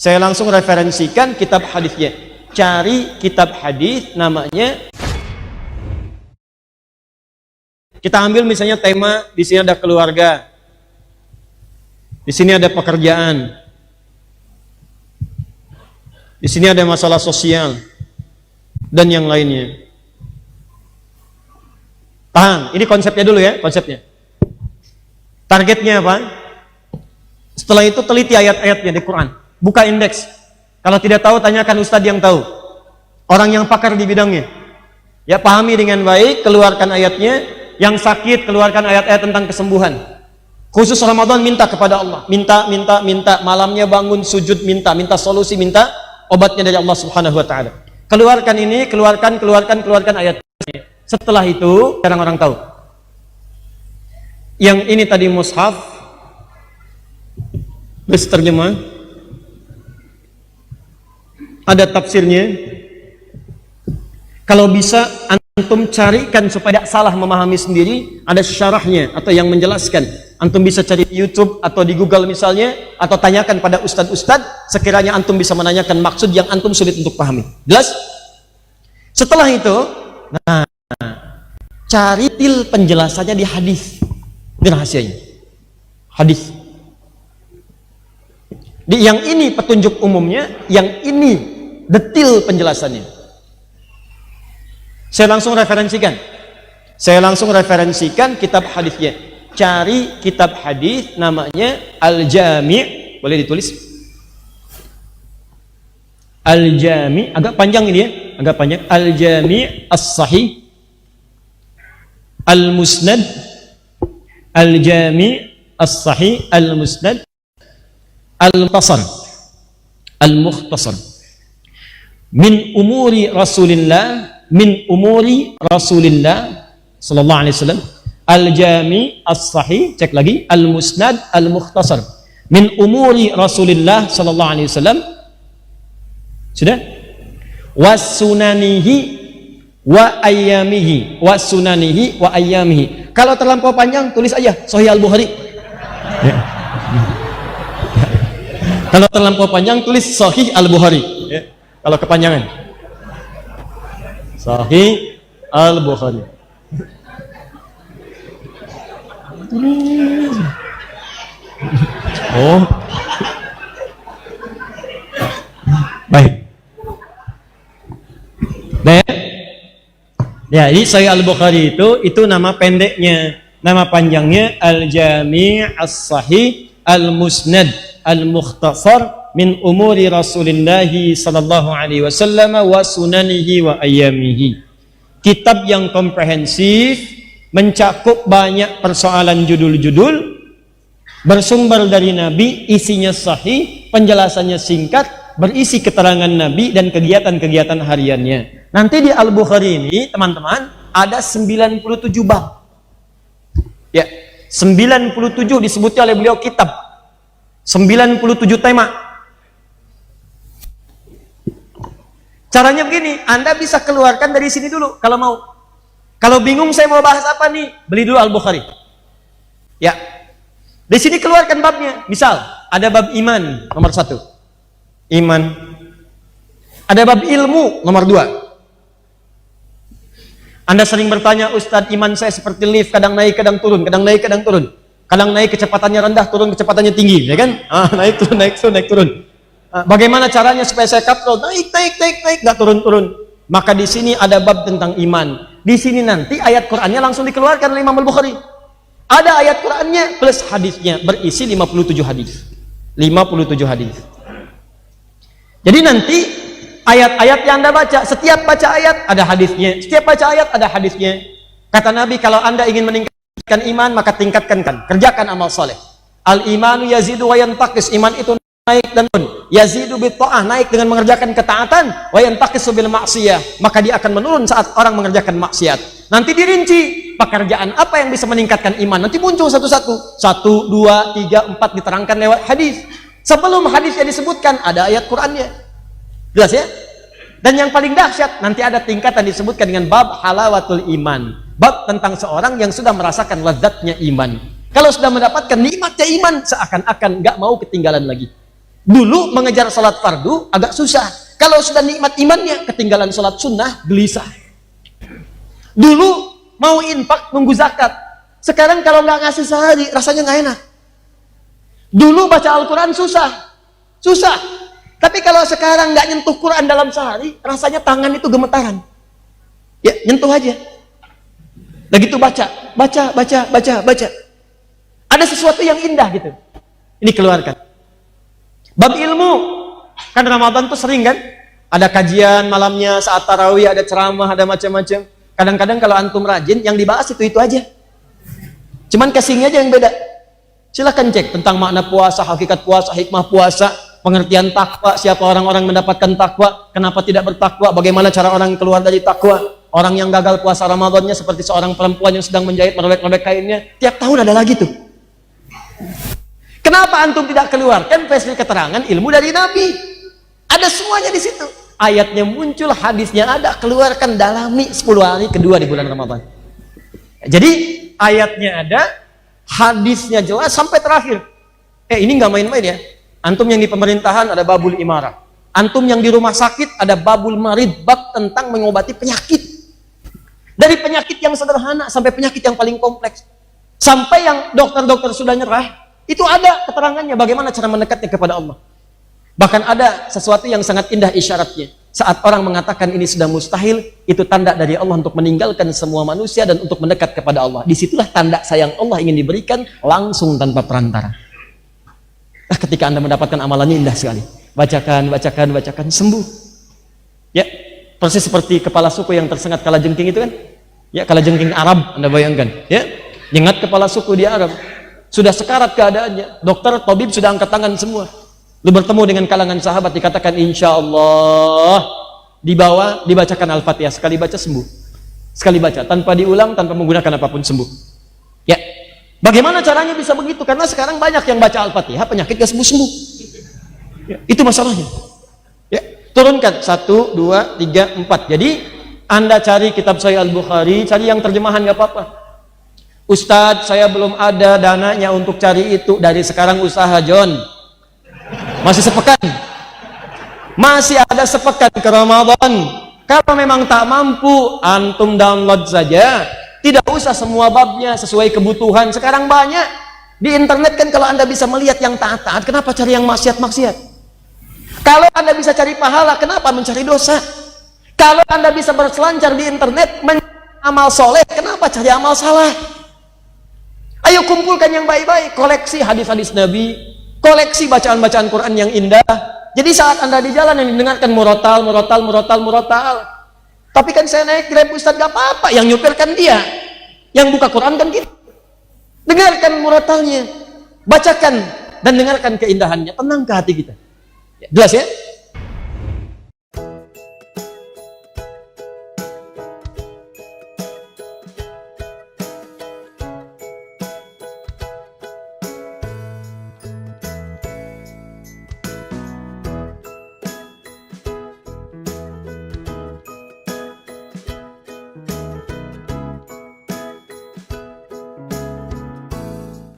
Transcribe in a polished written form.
Saya langsung referensikan kitab hadisnya. Cari kitab hadis namanya. Kita ambil misalnya tema, di sini ada keluarga, di sini ada pekerjaan, di sini ada masalah sosial dan yang lainnya. Paham? Ini konsepnya dulu ya, konsepnya. Targetnya apa? Setelah itu teliti ayat-ayatnya di Quran. Buka indeks. Kalau tidak tahu, tanyakan ustadz yang tahu. Orang yang pakar di bidangnya. Ya, pahami dengan baik, keluarkan ayatnya. Yang sakit, keluarkan ayat-ayat tentang kesembuhan. Khusus Ramadan, minta kepada Allah. Minta. Malamnya bangun sujud, minta solusi, minta obatnya dari Allah Subhanahu wa Ta'ala. Keluarkan ini, keluarkan ayatnya. Setelah itu, jarang orang tahu. Yang ini tadi mushaf, terus terjemah, ada tafsirnya. Kalau bisa antum carikan supaya tidak salah memahami sendiri, ada syarahnya atau yang menjelaskan. Antum bisa cari di YouTube atau di Google misalnya, atau tanyakan pada ustadz-ustadz, sekiranya antum bisa menanyakan maksud yang antum sulit untuk pahami. Jelas? Setelah itu, nah, cari til penjelasannya di hadis. Ini rahasianya. Hadis. Di yang ini petunjuk umumnya, yang ini detil penjelasannya. Saya langsung referensikan kitab hadisnya. Cari kitab hadis namanya Al-Jami', boleh ditulis? Al-Jami', agak panjang ini ya, agak panjang. Al-Jami' As-Sahih Al-Musnad, Al-Jami' As-Sahih Al-Musnad Al-Mukhtasar, Al-Mukhtasar min umuri Rasulillah sallallahu alaihi wasallam. Al-Jami' As-Sahih, cek lagi, Al-Musnad Al-Mukhtasar min umuri Rasulillah sallallahu alaihi wasallam. Sudah? Wasunanihi wa ayyamihi, wasunanihi wa ayyamihi. Kalau terlampau panjang, tulis aja Sahih Al-Bukhari. Ya. Kalau terlampau panjang, tulis Sahih Al-Bukhari. Ya. Kalau kepanjangan, Sahih Al-Bukhari. Oh, baik. Ya, ini Sahih Al-Bukhari itu nama pendeknya. Nama panjangnya Al-Jami' As-Sahih Al-Musnad Al-Mukhtasar min umuri Rasulillah sallallahu alaihi wasallam wa sunanihi wa ayyamihi. Kitab yang komprehensif, mencakup banyak persoalan judul-judul, bersumber dari Nabi, isinya sahih, penjelasannya singkat, berisi keterangan Nabi dan kegiatan-kegiatan hariannya. Nanti di Al-Bukhari ini, teman-teman, ada 97 bab. Ya, 97 disebutnya oleh beliau kitab. 97 tema. Caranya begini, Anda bisa keluarkan dari sini dulu kalau mau. Kalau bingung saya mau bahas apa nih, beli dulu Al-Bukhari. Ya. Di sini keluarkan babnya. Misal, ada bab iman nomor 1. Iman. Ada bab ilmu nomor 2. Anda sering bertanya, Ustadz, iman saya seperti lift, kadang naik, kadang turun, kadang naik, kadang turun. Kadang naik kecepatannya rendah, turun kecepatannya tinggi, ya kan? Naik turun. Bagaimana caranya supaya saya kontrol? Naik, nggak turun. Maka di sini ada bab tentang iman. Di sini nanti ayat Qur'annya langsung dikeluarkan oleh Imam Al-Bukhari. Ada ayat Qur'annya plus hadisnya, berisi 57 hadis. 57 hadis. Jadi nanti ayat-ayat yang Anda baca, setiap baca ayat ada hadisnya, setiap baca ayat ada hadisnya. Kata Nabi, kalau Anda ingin meningkatkan iman, maka tingkatkan, kerjakan amal soleh. Al-imanu yazidu wa yantaqis, iman itu naik dan turun. Yazidu bitta'ah, naik dengan mengerjakan ketaatan, wa yantaqisu bil ma'siyah, maka dia akan menurun saat orang mengerjakan maksiat. Nanti dirinci pekerjaan apa yang bisa meningkatkan iman, nanti muncul satu-satu, 1, 2, 3, 4 diterangkan lewat hadis. Sebelum hadisnya disebutkan ada ayat Qur'annya. Jelas ya? Dan yang paling dahsyat, nanti ada tingkatan disebutkan dengan bab halawatul iman, bab tentang seorang yang sudah merasakan lezatnya iman. Kalau sudah mendapatkan nikmatnya iman, seakan-akan nggak mau ketinggalan lagi. Dulu mengejar salat fardu agak susah. Kalau sudah nikmat imannya, ketinggalan salat sunnah, gelisah. Dulu mau infak nunggu zakat. Sekarang kalau nggak ngasih sehari, rasanya nggak enak. Dulu baca Al-Quran susah. Susah. Tapi kalau sekarang nggak nyentuh Quran dalam sehari, rasanya tangan itu gemetaran. Ya, nyentuh aja. Begitu baca. Ada sesuatu yang indah gitu. Ini keluarkan. Bab ilmu. Kan Ramadan tuh sering kan? Ada kajian malamnya, saat tarawih, ada ceramah, ada macam-macam. Kadang-kadang kalau antum rajin, yang dibahas itu aja. Cuman casingnya aja yang beda. Silahkan cek tentang makna puasa, hakikat puasa, hikmah puasa, pengertian takwa, siapa orang-orang mendapatkan takwa, kenapa tidak bertakwa, bagaimana cara orang keluar dari takwa. Orang yang gagal puasa Ramadannya seperti seorang perempuan yang sedang menjahit, merobek-robek kainnya. Tiap tahun ada lagi tuh. Kenapa antum tidak keluarkan versi keterangan ilmu dari Nabi? Ada semuanya di situ. Ayatnya muncul, hadisnya ada, keluarkan, dalami 10 hari kedua di bulan Ramadan. Jadi ayatnya ada, hadisnya jelas sampai terakhir. Ini nggak main-main ya. Antum yang di pemerintahan ada babul imarah. Antum yang di rumah sakit ada babul marid, bab tentang mengobati penyakit. Dari penyakit yang sederhana sampai penyakit yang paling kompleks. Sampai yang dokter-dokter sudah nyerah, itu ada keterangannya bagaimana cara mendekatnya kepada Allah. Bahkan ada sesuatu yang sangat indah isyaratnya. Saat orang mengatakan ini sudah mustahil, itu tanda dari Allah untuk meninggalkan semua manusia dan untuk mendekat kepada Allah. Disitulah tanda sayang Allah ingin diberikan langsung tanpa perantara. Ketika Anda mendapatkan amalannya indah sekali. Bacakan, sembuh. Ya, persis seperti kepala suku yang tersengat kalajengking itu kan. Ya, kalajengking Arab, Anda bayangkan. Ya, nyengat kepala suku di Arab. Sudah sekarat keadaannya, dokter, tabib sudah angkat tangan semua. Lu bertemu dengan kalangan sahabat, dikatakan insya Allah, dibacakan Al-Fatihah, sekali baca sembuh, sekali baca, tanpa diulang, tanpa menggunakan apapun sembuh. Ya, bagaimana caranya bisa begitu? Karena sekarang banyak yang baca Al-Fatihah, penyakit gak sembuh-sembuh. Ya, itu masalahnya. Ya, turunkan 1, 2, 3, 4. Jadi Anda cari kitab Sahih Al-Bukhari, cari yang terjemahan gak apa-apa. Ustadz, saya belum ada dananya untuk cari itu. Dari sekarang usaha, John. Masih sepekan. Masih ada sepekan ke Ramadan. Kalau memang tak mampu, antum download saja. Tidak usah semua babnya sesuai kebutuhan. Sekarang banyak. Di internet kan kalau Anda bisa melihat yang taat-taat, kenapa cari yang maksiat-maksiat? Kalau Anda bisa cari pahala, kenapa mencari dosa? Kalau Anda bisa berselancar di internet, mencari amal soleh, kenapa cari amal salah? Ayo kumpulkan yang baik-baik, koleksi hadis-hadis Nabi, koleksi bacaan-bacaan Quran yang indah. Jadi saat Anda di jalan yang didengarkan murotal. Tapi kan saya naik Grab Ustadz, gak apa-apa, yang nyupirkan dia. Yang buka Quran kan kita. Dengarkan murotalnya, bacakan dan dengarkan keindahannya, tenang ke hati kita. Jelas ya?